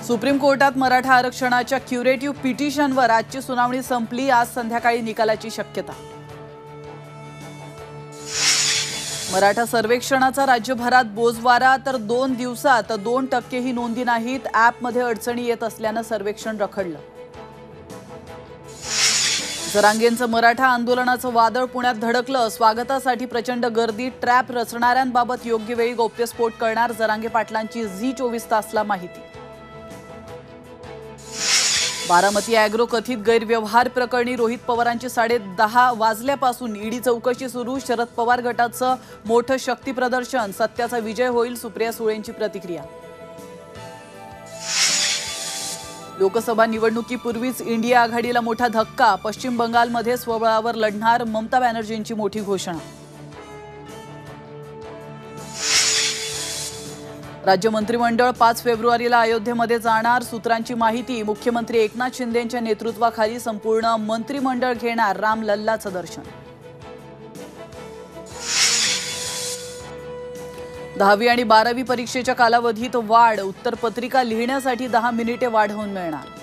Supreme कोर्टात मराठा आरक्षणाच्या curative पिटिशनवर आजची सुनावणी संपली। आज संध्याकाळी निकालाची शक्यता। मराठा सर्वेक्षणाचा राज्यभरात बोजवारा, तर 2 दिवसात 2% ही नोंदी नाहीत। ॲपमध्ये अडचणी येत असल्याने सर्वेक्षण रखडलं। जरांगेंचं मराठा आंदोलनाचं वादळ पुण्यात धडकलं। स्वागतासाठी प्रचंड गर्दी। ट्रॅप रचणाऱ्यांबाबत योग्य वेळी गौप्यस्फोट करणार जरांगे पाटलांची झी 24 तासला माहिती। बारामती ॲग्रो कथित गैरव्यवहार प्रकरणी रोहित पवारांची 10:30 वाजल्यापासून ईडी चौकशी सुरू। शरद पवार गटाचं मोठं शक्ती प्रदर्शन, सत्याचा विजय होईल, सुप्रिया सुळेंची प्रतिक्रिया। लोकसभा निवडणुकीपूर्वीच इंडिया आघाडीला मोठा धक्का। पश्चिम बंगालमध्ये स्वबळावर लढणार, ममता बॅनर्जींची मोठी घोषणा। राज्य मंत्रिमंडळ 5 फेब्रुवारीला अयोध्येमध्ये जाणार। सूत्रांची माहिती, मुख्यमंत्री एकनाथ शिंदेंच्या नेतृत्वाखाली संपूर्ण मंत्रिमंडळ घेणार राम लल्लाचं दर्शन। 10वी आणि 12वी परीक्षेच्या कालावधीत वाढ। उत्तरपत्रिका लिहिण्यासाठी 10 मिनिटे वाढवून मिळणार।